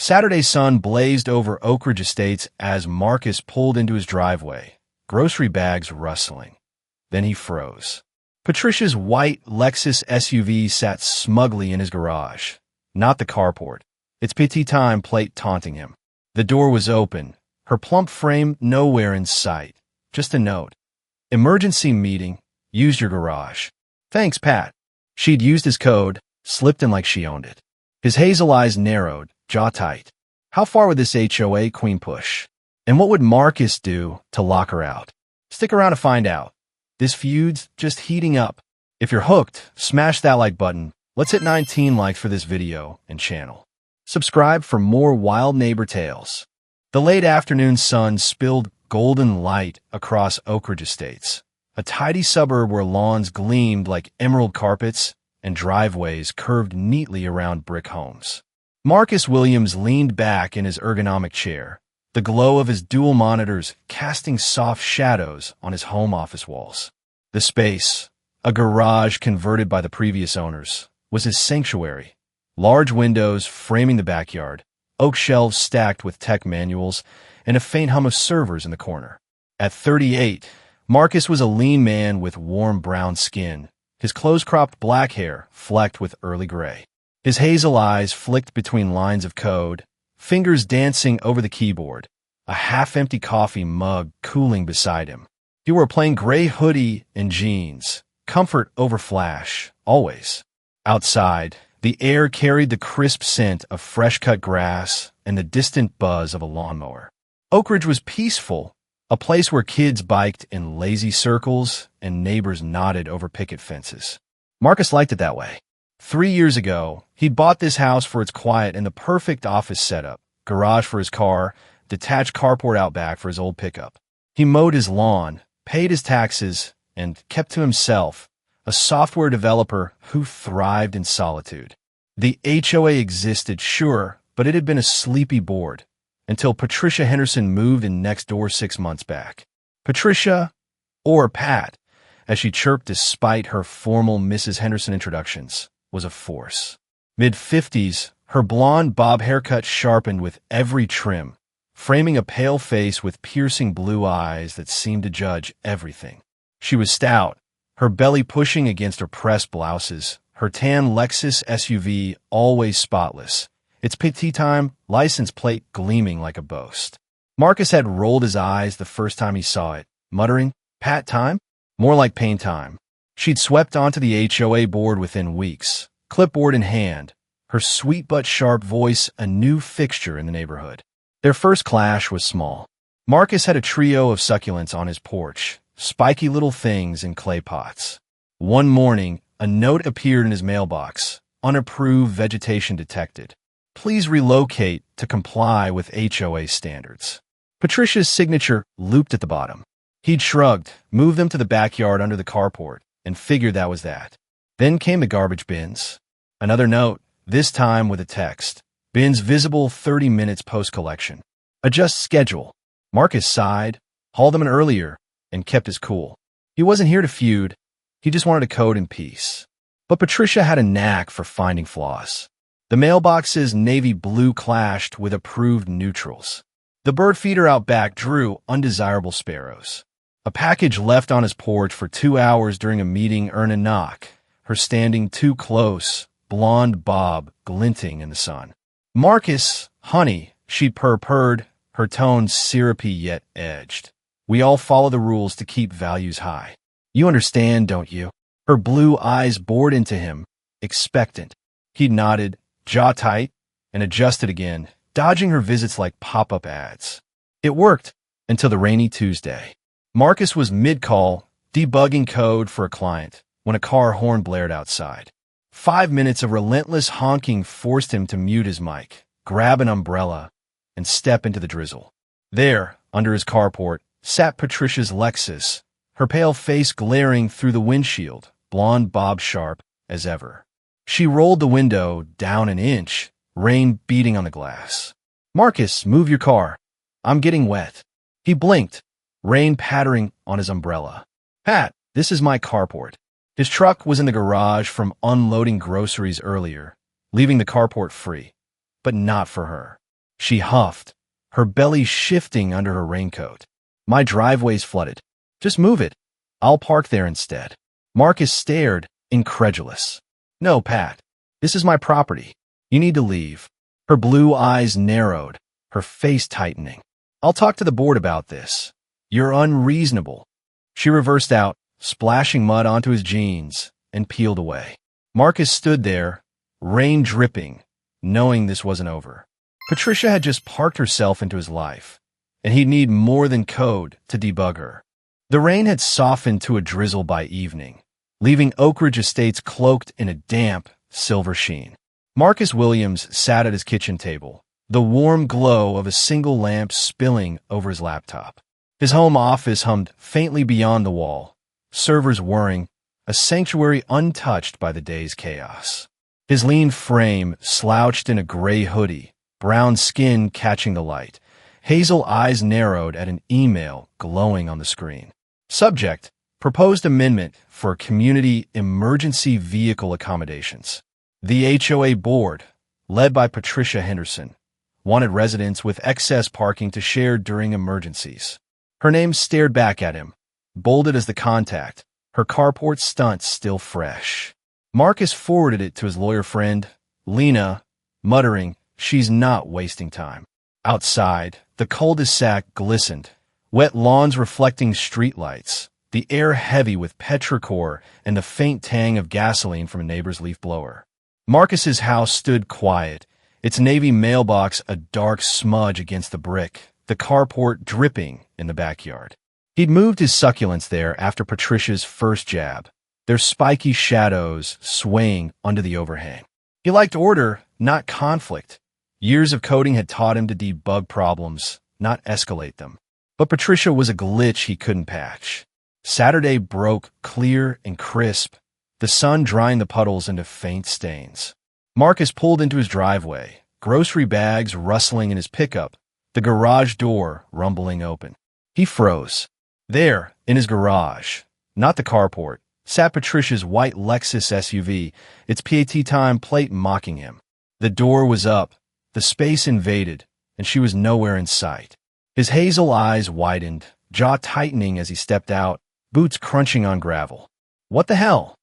Saturday's sun blazed over Oakridge Estates as Marcus pulled into his driveway, grocery bags rustling. Then he froze. Patricia's white Lexus SUV sat smugly in his garage, not the carport, its petit time plate taunting him. The door was open, her plump frame nowhere in sight. Just a note. Emergency meeting. Use your garage. Thanks, Pat. She'd used his code, slipped in like she owned it. His hazel eyes narrowed, jaw tight. How far would this HOA queen push? And what would Marcus do to lock her out? Stick around to find out. This feud's just heating up. If you're hooked, smash that like button. Let's hit 19 likes for this video and channel. Subscribe for more wild neighbor tales. The late afternoon sun spilled golden light across Oakridge Estates, a tidy suburb where lawns gleamed like emerald carpets and driveways curved neatly around brick homes. Marcus Williams leaned back in his ergonomic chair, the glow of his dual monitors casting soft shadows on his home office walls. The space, a garage converted by the previous owners, was his sanctuary. Large windows framing the backyard, oak shelves stacked with tech manuals, and a faint hum of servers in the corner. At 38, Marcus was a lean man with warm brown skin, his close-cropped black hair flecked with early gray. His hazel eyes flicked between lines of code, fingers dancing over the keyboard, a half-empty coffee mug cooling beside him. He wore a plain gray hoodie and jeans, comfort over flash, always. Outside, the air carried the crisp scent of fresh-cut grass and the distant buzz of a lawnmower. Oakridge was peaceful, a place where kids biked in lazy circles and neighbors nodded over picket fences. Marcus liked it that way. 3 years ago, he'd bought this house for its quiet and the perfect office setup, garage for his car, detached carport out back for his old pickup. He mowed his lawn, paid his taxes, and kept to himself, a software developer who thrived in solitude. The HOA existed, sure, but it had been a sleepy board until Patricia Henderson moved in next door 6 months back. Patricia, or Pat, as she chirped despite her formal Mrs. Henderson introductions, was a force. Mid-50s, her blonde bob haircut sharpened with every trim, framing a pale face with piercing blue eyes that seemed to judge everything. She was stout, her belly pushing against her pressed blouses, her tan Lexus SUV always spotless, its petit-time license plate gleaming like a boast. Marcus had rolled his eyes the first time he saw it, muttering, "Pat time? More like pain time." She'd swept onto the HOA board within weeks, clipboard in hand, her sweet but sharp voice a new fixture in the neighborhood. Their first clash was small. Marcus had a trio of succulents on his porch, spiky little things in clay pots. One morning, a note appeared in his mailbox, unapproved vegetation detected. Please relocate to comply with HOA standards. Patricia's signature looped at the bottom. He'd shrugged, moved them to the backyard under the carport, and figured that was that. Then came the garbage bins. Another note, this time with a text. Bins visible 30 minutes post-collection. Adjust schedule. Marcus sighed, hauled them in earlier, and kept his cool. He wasn't here to feud. He just wanted to code in peace. But Patricia had a knack for finding flaws. The mailbox's navy blue clashed with approved neutrals. The bird feeder out back drew undesirable sparrows. A package left on his porch for 2 hours during a meeting earned a knock, her standing too close, blonde bob glinting in the sun. "Marcus, honey," she purred, her tone syrupy yet edged. "We all follow the rules to keep values high. You understand, don't you?" Her blue eyes bored into him, expectant. He nodded, jaw tight, and adjusted again, dodging her visits like pop-up ads. It worked until the rainy Tuesday. Marcus was mid-call, debugging code for a client, when a car horn blared outside. 5 minutes of relentless honking forced him to mute his mic, grab an umbrella, and step into the drizzle. There, under his carport, sat Patricia's Lexus, her pale face glaring through the windshield, blonde bob sharp as ever. She rolled the window down an inch, rain beating on the glass. "Marcus, move your car. I'm getting wet." He blinked, rain pattering on his umbrella. "Pat, this is my carport." His truck was in the garage from unloading groceries earlier, leaving the carport free, but not for her. She huffed, her belly shifting under her raincoat. My driveway's flooded. Just move it. I'll park there instead. Marcus stared, incredulous. No, Pat. This is my property. You need to leave. Her blue eyes narrowed, her face tightening. I'll talk to the board about this. You're unreasonable. She reversed out, splashing mud onto his jeans, and peeled away. Marcus stood there, rain dripping, knowing this wasn't over. Patricia had just parked herself into his life, and he'd need more than code to debug her. The rain had softened to a drizzle by evening, leaving Oakridge Estates cloaked in a damp, silver sheen. Marcus Williams sat at his kitchen table, the warm glow of a single lamp spilling over his laptop. His home office hummed faintly beyond the wall, servers whirring, a sanctuary untouched by the day's chaos. His lean frame slouched in a gray hoodie, brown skin catching the light, hazel eyes narrowed at an email glowing on the screen. Subject: Proposed Amendment for Community Emergency Vehicle Accommodations. The HOA Board, led by Patricia Henderson, wanted residents with excess parking to share during emergencies. Her name stared back at him, bolded as the contact, her carport stunt still fresh. Marcus forwarded it to his lawyer friend, Lena, muttering, "She's not wasting time." Outside, the cul-de-sac glistened, wet lawns reflecting streetlights, the air heavy with petrichor and the faint tang of gasoline from a neighbor's leaf blower. Marcus's house stood quiet, its navy mailbox a dark smudge against the brick, the carport dripping in the backyard. He'd moved his succulents there after Patricia's first jab, their spiky shadows swaying under the overhang. He liked order, not conflict. Years of coding had taught him to debug problems, not escalate them. But Patricia was a glitch he couldn't patch. Saturday broke clear and crisp, the sun drying the puddles into faint stains. Marcus pulled into his driveway, grocery bags rustling in his pickup, the garage door rumbling open. He froze. There, in his garage, not the carport, sat Patricia's white Lexus SUV, its PAT time plate mocking him. The door was up, the space invaded, and she was nowhere in sight. His hazel eyes widened, jaw tightening as he stepped out, boots crunching on gravel. "What the hell?"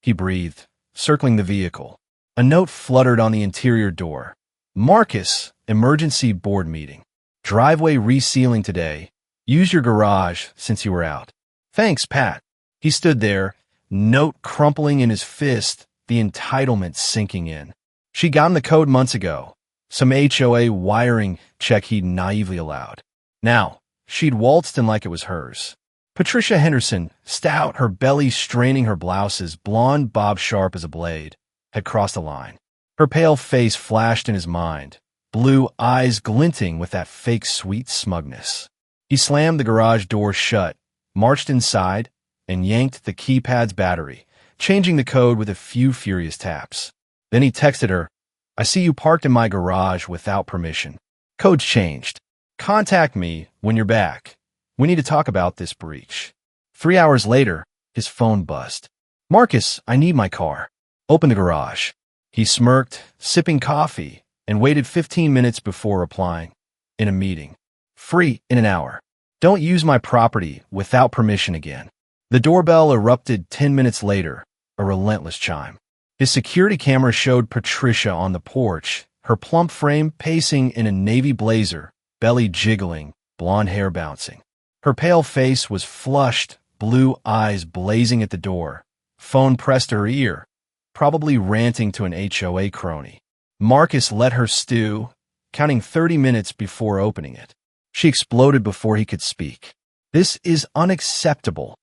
he breathed, circling the vehicle. A note fluttered on the interior door. "Marcus, emergency board meeting. Driveway resealing today. Use your garage since you were out." "Thanks, Pat." He stood there, note crumpling in his fist, the entitlement sinking in. She'd gotten the code months ago, some HOA wiring check he'd naively allowed. Now, she'd waltzed in like it was hers. Patricia Henderson, stout, her belly straining her blouses, blonde bob sharp as a blade, had crossed the line. Her pale face flashed in his mind, blue eyes glinting with that fake sweet smugness. He slammed the garage door shut, marched inside, and yanked the keypad's battery, changing the code with a few furious taps. Then he texted her, "I see you parked in my garage without permission. Code's changed. Contact me when you're back. We need to talk about this breach." 3 hours later, his phone buzzed. "Marcus, I need my car. Open the garage." He smirked, sipping coffee, and waited 15 minutes before replying. "In a meeting. Free in an hour. Don't use my property without permission again." The doorbell erupted 10 minutes later, a relentless chime. His security camera showed Patricia on the porch, her plump frame pacing in a navy blazer, belly jiggling, blonde hair bouncing. Her pale face was flushed, blue eyes blazing at the door, phone pressed to her ear, probably ranting to an HOA crony. Marcus let her stew, counting 30 minutes before opening it. She exploded before he could speak. "This is unacceptable."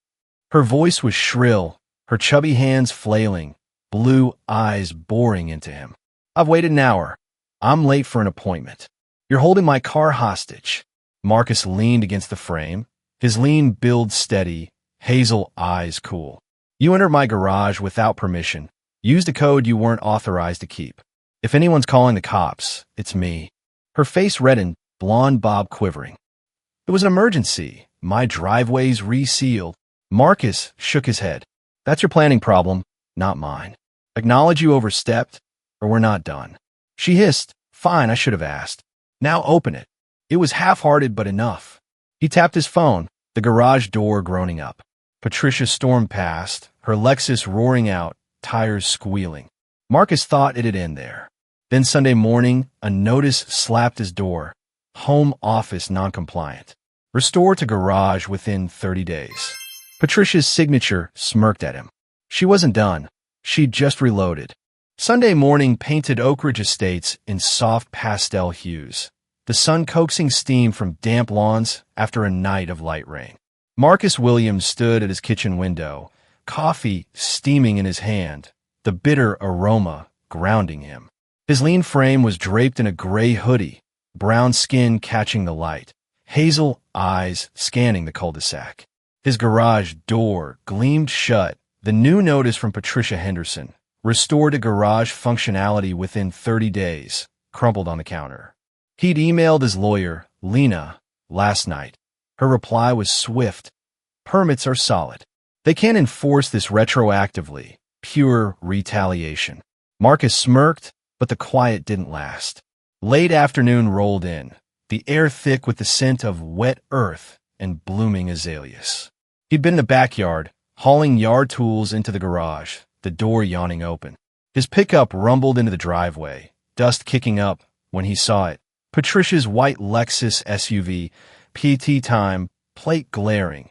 Her voice was shrill, her chubby hands flailing, blue eyes boring into him. "I've waited an hour. I'm late for an appointment. You're holding my car hostage." Marcus leaned against the frame, his lean build steady, hazel eyes cool. "You entered my garage without permission, used a code you weren't authorized to keep. If anyone's calling the cops, it's me." Her face reddened, blonde bob quivering. "It was an emergency. My driveway's resealed." Marcus shook his head. "That's your planning problem, not mine. Acknowledge you overstepped, or we're not done." She hissed, "Fine, I should have asked." Now open it. It was half-hearted but enough. He tapped his phone, the garage door groaning up. Patricia stormed past, her Lexus roaring out, tires squealing. Marcus thought it'd end there. Then Sunday morning, a notice slapped his door. Home office noncompliant. Restore to garage within 30 days. Patricia's signature smirked at him. She wasn't done. She'd just reloaded. Sunday morning painted Oakridge Estates in soft pastel hues. The sun coaxing steam from damp lawns after a night of light rain. Marcus Williams stood at his kitchen window, coffee steaming in his hand, the bitter aroma grounding him. His lean frame was draped in a gray hoodie, brown skin catching the light, hazel eyes scanning the cul-de-sac. His garage door gleamed shut, the new notice from Patricia Henderson, restored to garage functionality within 30 days, crumpled on the counter. He'd emailed his lawyer, Lena, last night. Her reply was swift. Permits are solid. They can't enforce this retroactively. Pure retaliation. Marcus smirked, but the quiet didn't last. Late afternoon rolled in, the air thick with the scent of wet earth and blooming azaleas. He'd been in the backyard, hauling yard tools into the garage, the door yawning open. His pickup rumbled into the driveway, dust kicking up when he saw it. Patricia's white Lexus SUV, PT time, plate glaring,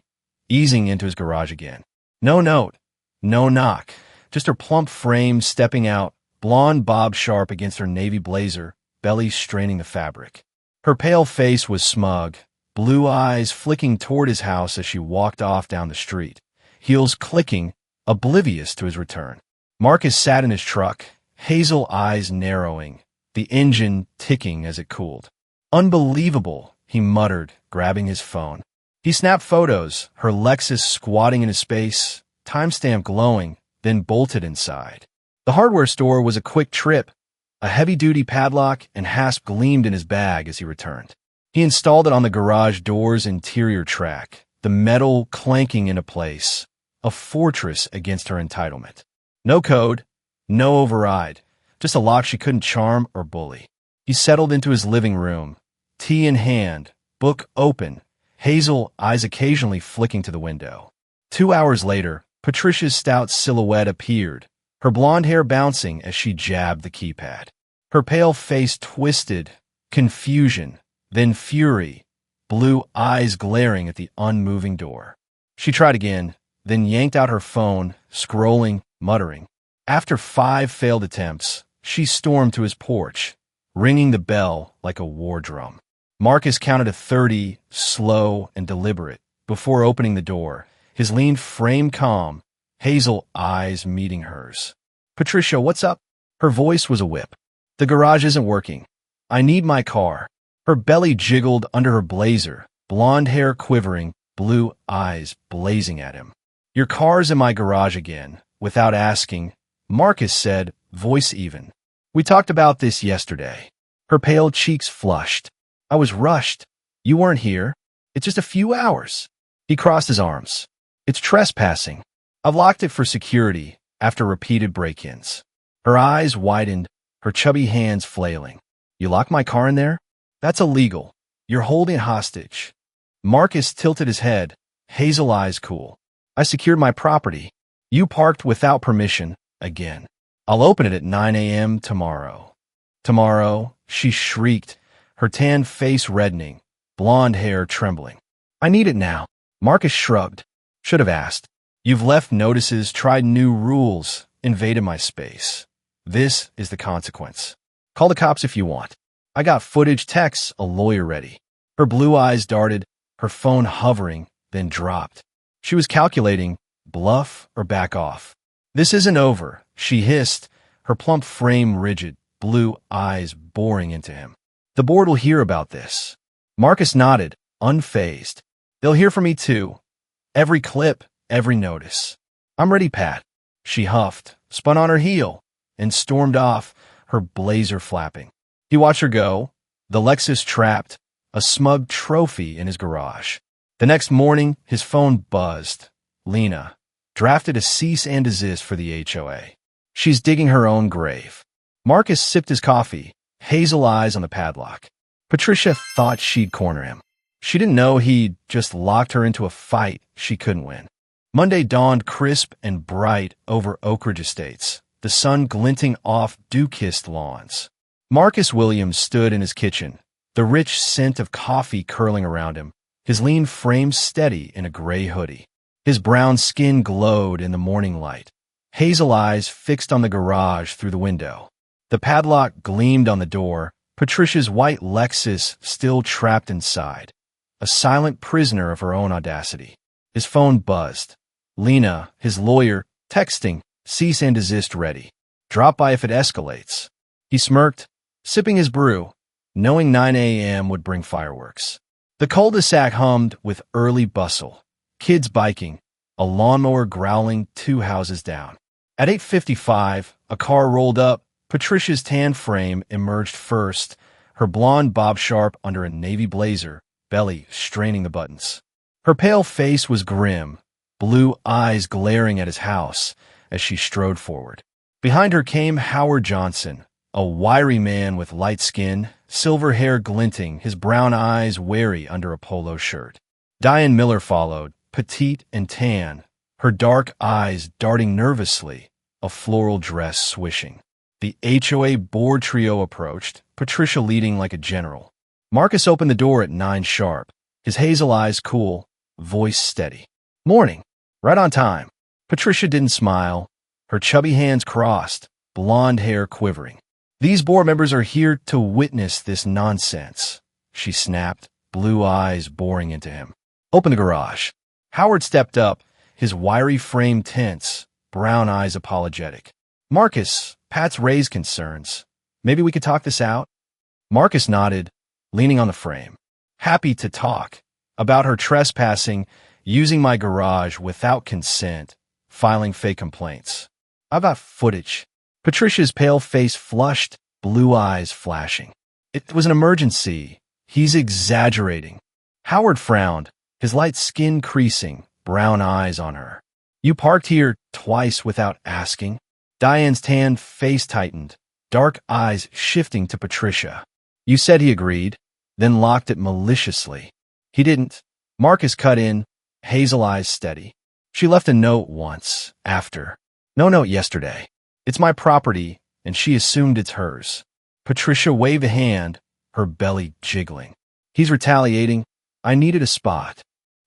easing into his garage again. No note, no knock, just her plump frame stepping out, blonde bob sharp against her navy blazer, belly straining the fabric. Her pale face was smug, blue eyes flicking toward his house as she walked off down the street, heels clicking, oblivious to his return. Marcus sat in his truck, hazel eyes narrowing, the engine ticking as it cooled. Unbelievable, he muttered, grabbing his phone. He snapped photos, her Lexus squatting in his space, timestamp glowing, then bolted inside. The hardware store was a quick trip. A heavy-duty padlock and hasp gleamed in his bag as he returned. He installed it on the garage door's interior track, the metal clanking into place, a fortress against her entitlement. No code, no override, just a lock she couldn't charm or bully. He settled into his living room, tea in hand, book open, hazel eyes occasionally flicking to the window. 2 hours later, Patricia's stout silhouette appeared, her blonde hair bouncing as she jabbed the keypad. Her pale face twisted, confusion, then fury, blue eyes glaring at the unmoving door. She tried again, then yanked out her phone, scrolling, muttering. After 5 failed attempts, she stormed to his porch, ringing the bell like a war drum. Marcus counted to 30, slow and deliberate, before opening the door, his lean frame calm, hazel eyes meeting hers. "Patricia, what's up?" Her voice was a whip. "The garage isn't working. I need my car." Her belly jiggled under her blazer, blonde hair quivering, blue eyes blazing at him. "Your car's in my garage again," without asking, Marcus said, voice even. "We talked about this yesterday." Her pale cheeks flushed. "I was rushed. You weren't here. It's just a few hours." He crossed his arms. "It's trespassing. I've locked it for security after repeated break-ins." Her eyes widened, her chubby hands flailing. "You locked my car in there? That's illegal. You're holding it hostage." Marcus tilted his head, hazel eyes cool. "I secured my property. You parked without permission, again. I'll open it at 9 a.m. tomorrow." "Tomorrow," she shrieked, her tan face reddening, blonde hair trembling. "I need it now." Marcus shrugged. "Should have asked. You've left notices, tried new rules, invaded my space. This is the consequence. Call the cops if you want. I got footage, texts, a lawyer ready." Her blue eyes darted, her phone hovering, then dropped. She was calculating, bluff or back off. "This isn't over," she hissed, her plump frame rigid, blue eyes boring into him. "The board will hear about this." Marcus nodded, unfazed. "They'll hear from me too. Every clip, every notice." "I'm ready, Pat." She huffed, spun on her heel, and stormed off, her blazer flapping. He watched her go, the Lexus trapped, a smug trophy in his garage. The next morning, his phone buzzed. Lena drafted a cease and desist for the HOA. She's digging her own grave. Marcus sipped his coffee, hazel eyes on the padlock. Patricia thought she'd corner him. She didn't know he'd just locked her into a fight she couldn't win. Monday dawned crisp and bright over Oakridge Estates, the sun glinting off dew-kissed lawns. Marcus Williams stood in his kitchen, the rich scent of coffee curling around him, his lean frame steady in a gray hoodie. His brown skin glowed in the morning light, hazel eyes fixed on the garage through the window. The padlock gleamed on the door, Patricia's white Lexus still trapped inside, a silent prisoner of her own audacity. His phone buzzed. Lena, his lawyer, texting, cease and desist ready. Drop by if it escalates. He smirked, sipping his brew, knowing 9 a.m. would bring fireworks. The cul-de-sac hummed with early bustle, kids biking, a lawnmower growling 2 houses down. At 8:55, a car rolled up. Patricia's tan frame emerged first, her blonde bob sharp under a navy blazer, belly straining the buttons. Her pale face was grim, blue eyes glaring at his house as she strode forward. Behind her came Howard Johnson, a wiry man with light skin, silver hair glinting, his brown eyes wary under a polo shirt. Diane Miller followed, petite and tan, her dark eyes darting nervously, a floral dress swishing. The HOA board trio approached, Patricia leading like a general. Marcus opened the door at 9 sharp, his hazel eyes cool, voice steady. Morning. Right on time. Patricia didn't smile, her chubby hands crossed, blonde hair quivering. These board members are here to witness this nonsense, she snapped, blue eyes boring into him. Open the garage. Howard stepped up, his wiry frame tense, brown eyes apologetic. Marcus, Pat's raised concerns. Maybe we could talk this out? Marcus nodded, leaning on the frame. Happy to talk. About her trespassing, using my garage without consent, filing fake complaints. I've got footage. Patricia's pale face flushed, blue eyes flashing. It was an emergency. He's exaggerating. Howard frowned, his light skin creasing, brown eyes on her. You parked here twice without asking? Diane's tan face tightened, dark eyes shifting to Patricia. You said he agreed, then locked it maliciously. He didn't. Marcus cut in, hazel eyes steady. She left a note once, after. No note yesterday. It's my property, and she assumed it's hers. Patricia waved a hand, her belly jiggling. He's retaliating. I needed a spot.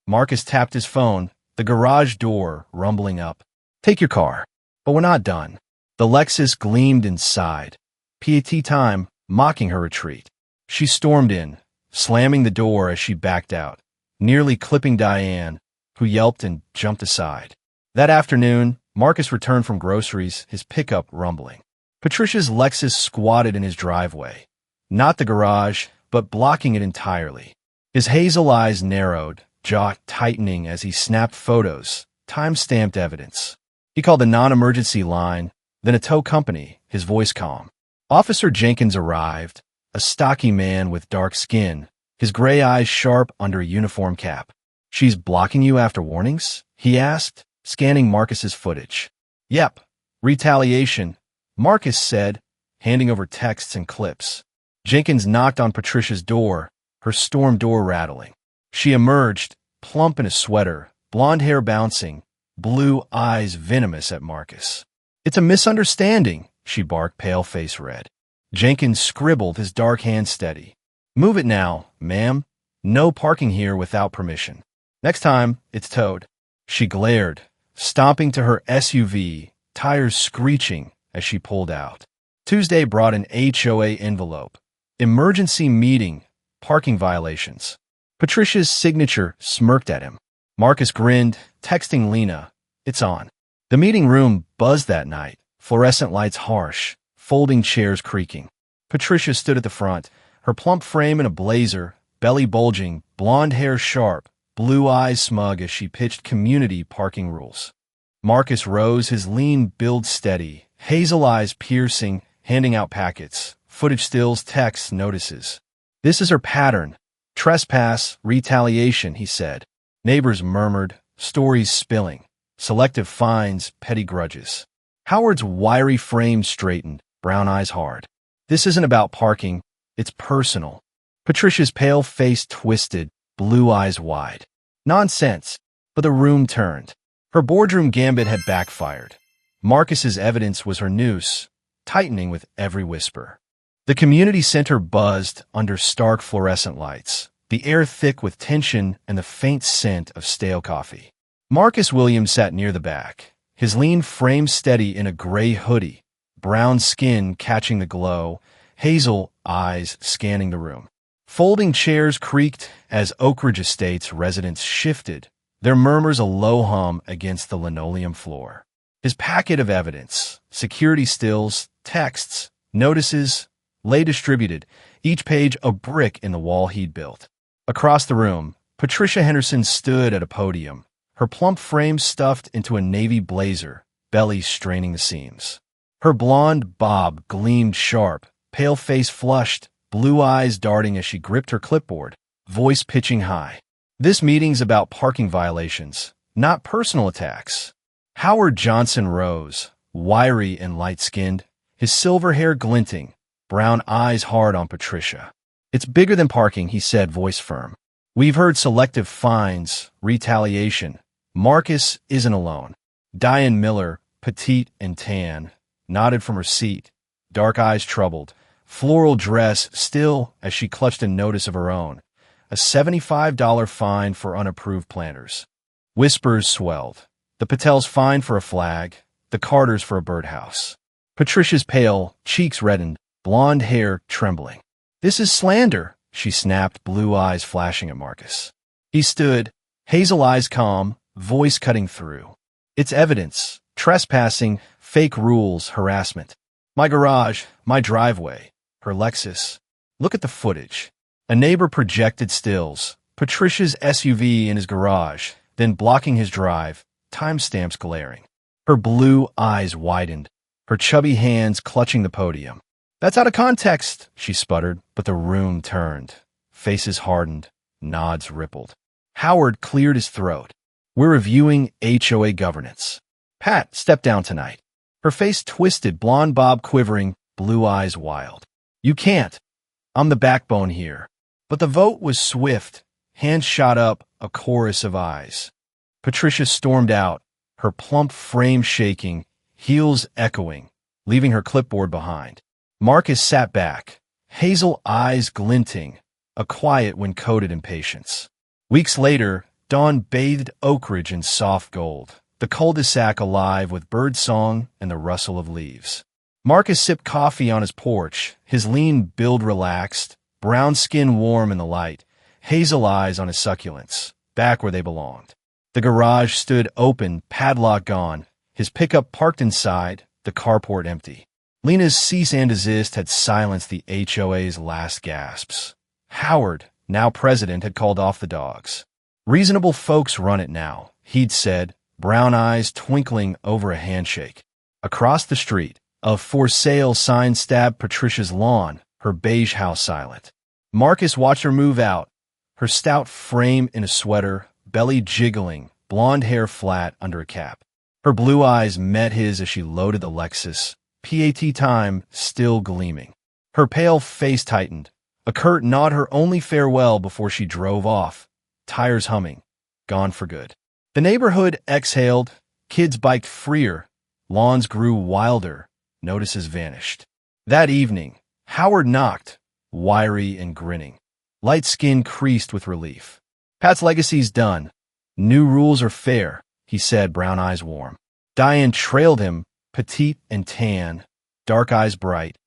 Marcus tapped his phone, the garage door rumbling up. Take your car. But we're not done. The Lexus gleamed inside. PAT time, mocking her retreat. She stormed in, slamming the door as she backed out, nearly clipping Diane, who yelped and jumped aside. That afternoon, Marcus returned from groceries, his pickup rumbling. Patricia's Lexus squatted in his driveway, not the garage, but blocking it entirely. His hazel eyes narrowed, jaw tightening as he snapped photos, time-stamped evidence. He called the non-emergency line, then a tow company, his voice calm. Officer Jenkins arrived, a stocky man with dark skin, his gray eyes sharp under a uniform cap. She's blocking you after warnings? He asked, scanning Marcus's footage. Yep. Retaliation, Marcus said, handing over texts and clips. Jenkins knocked on Patricia's door, her storm door rattling. She emerged, plump in a sweater, blonde hair bouncing, blue eyes venomous at Marcus. It's a misunderstanding, she barked, pale face red. Jenkins scribbled, his dark hand steady. Move it now, ma'am. No parking here without permission. Next time, it's towed. She glared, stomping to her SUV, tires screeching as she pulled out. Tuesday brought an HOA envelope. Emergency meeting, parking violations. Patricia's signature smirked at him. Marcus grinned, texting Lena, it's on. The meeting room buzzed that night, fluorescent lights harsh, folding chairs creaking. Patricia stood at the front, her plump frame in a blazer, belly bulging, blonde hair sharp, blue eyes smug as she pitched community parking rules. Marcus rose, his lean build steady, hazel eyes piercing, handing out packets, footage stills, texts, notices. This is her pattern. Trespass, retaliation, he said. Neighbors murmured, stories spilling, selective fines, petty grudges. Howard's wiry frame straightened, brown eyes hard. This isn't about parking, it's personal. Patricia's pale face twisted, blue eyes wide. Nonsense. But the room turned. Her boardroom gambit had backfired. Marcus's evidence was her noose, tightening with every whisper. The community center buzzed under stark fluorescent lights, the air thick with tension and the faint scent of stale coffee. Marcus Williams sat near the back, his lean frame steady in a gray hoodie, brown skin catching the glow, hazel eyes scanning the room. Folding chairs creaked as Oakridge Estates residents shifted, their murmurs a low hum against the linoleum floor. His packet of evidence, security stills, texts, notices, lay distributed, each page a brick in the wall he'd built. Across the room, Patricia Henderson stood at a podium, her plump frame stuffed into a navy blazer, belly straining the seams. Her blonde bob gleamed sharp, pale face flushed, blue eyes darting as she gripped her clipboard, voice pitching high. This meeting's about parking violations, not personal attacks. Howard Johnson rose, wiry and light-skinned, his silver hair glinting, brown eyes hard on Patricia. It's bigger than parking, he said, voice firm. We've heard selective fines, retaliation. Marcus isn't alone. Diane Miller, petite and tan, nodded from her seat, dark eyes troubled, floral dress still as she clutched a notice of her own, a $75 fine for unapproved planters. Whispers swelled. The Patels fined for a flag, the Carters for a birdhouse. Patricia's pale cheeks reddened, blonde hair trembling. This is slander, she snapped, blue eyes flashing at Marcus. He stood, hazel eyes calm, voice cutting through. It's evidence, trespassing, fake rules, harassment. My garage, my driveway, her Lexus. Look at the footage. A neighbor projected stills, Patricia's SUV in his garage, then blocking his drive, timestamps glaring. Her blue eyes widened, her chubby hands clutching the podium. That's out of context, she sputtered, but the room turned. Faces hardened, nods rippled. Howard cleared his throat. We're reviewing HOA governance. Pat, step down tonight. Her face twisted, blonde bob quivering, blue eyes wild. You can't. I'm the backbone here. But the vote was swift. Hands shot up, a chorus of eyes. Patricia stormed out, her plump frame shaking, heels echoing, leaving her clipboard behind. Marcus sat back, hazel eyes glinting, a quiet when coated in patience. Weeks later, dawn bathed Oakridge in soft gold, the cul-de-sac alive with birdsong and the rustle of leaves. Marcus sipped coffee on his porch, his lean build relaxed, brown skin warm in the light, hazel eyes on his succulents, back where they belonged. The garage stood open, padlock gone, his pickup parked inside, the carport empty. Lena's cease and desist had silenced the HOA's last gasps. Howard, now president, had called off the dogs. Reasonable folks run it now, he'd said, brown eyes twinkling over a handshake. Across the street, a for sale sign stabbed Patricia's lawn, her beige house silent. Marcus watched her move out, her stout frame in a sweater, belly jiggling, blonde hair flat under a cap. Her blue eyes met his as she loaded the Lexus, PAT time still gleaming. Her pale face tightened, a curt nod her only farewell before she drove off, tires humming, gone for good. The neighborhood exhaled, kids biked freer, lawns grew wilder, notices vanished. That evening, Howard knocked, wiry and grinning. Light skin creased with relief. Pat's legacy's done. New rules are fair, he said, brown eyes warm. Diane trailed him, petite and tan, dark eyes bright,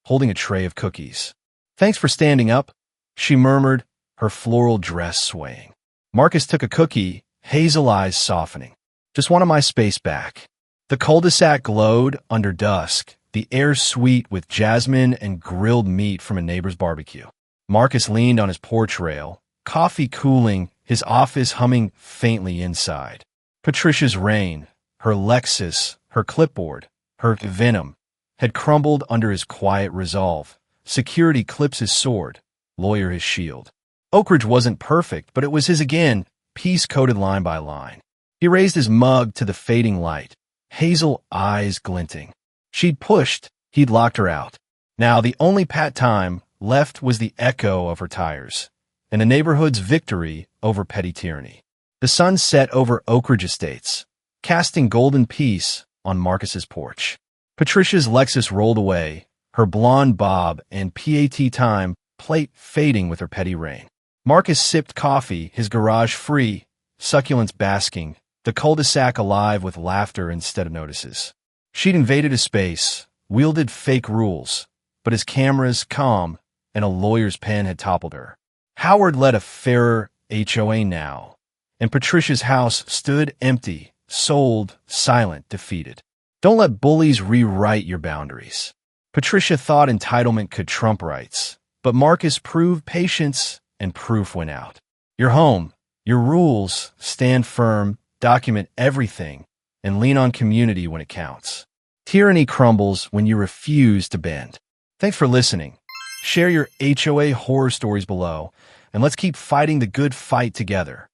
holding a tray of cookies. Thanks for standing up, she murmured, her floral dress swaying. Marcus took a cookie, hazel eyes softening. Just wanted my space back. The cul-de-sac glowed under dusk, the air sweet with jasmine and grilled meat from a neighbor's barbecue. Marcus leaned on his porch rail, coffee cooling, his office humming faintly inside. Patricia's reign, her Lexus, her clipboard, her venom, had crumbled under his quiet resolve. Security clips his sword, lawyer his shield. Oakridge wasn't perfect, but it was his again, piece-coated line by line. He raised his mug to the fading light, hazel eyes glinting. She'd pushed, he'd locked her out. Now the only pat time, Left was the echo of her tires, and the neighborhood's victory over petty tyranny. The sun set over Oakridge Estates, casting golden peace on Marcus's porch. Patricia's Lexus rolled away, her blonde bob and PAT time plate fading with her petty rain. Marcus sipped coffee, his garage free, succulents basking, the cul-de-sac alive with laughter instead of notices. She'd invaded his space, wielded fake rules, but his cameras calm and a lawyer's pen had toppled her. Howard led a fairer HOA now, and Patricia's house stood empty, sold, silent, defeated. Don't let bullies rewrite your boundaries. Patricia thought entitlement could trump rights, but Marcus proved patience and proof went out. Your home, your rules, stand firm, document everything, and lean on community when it counts. Tyranny crumbles when you refuse to bend. Thanks for listening. Share your HOA horror stories below, and let's keep fighting the good fight together.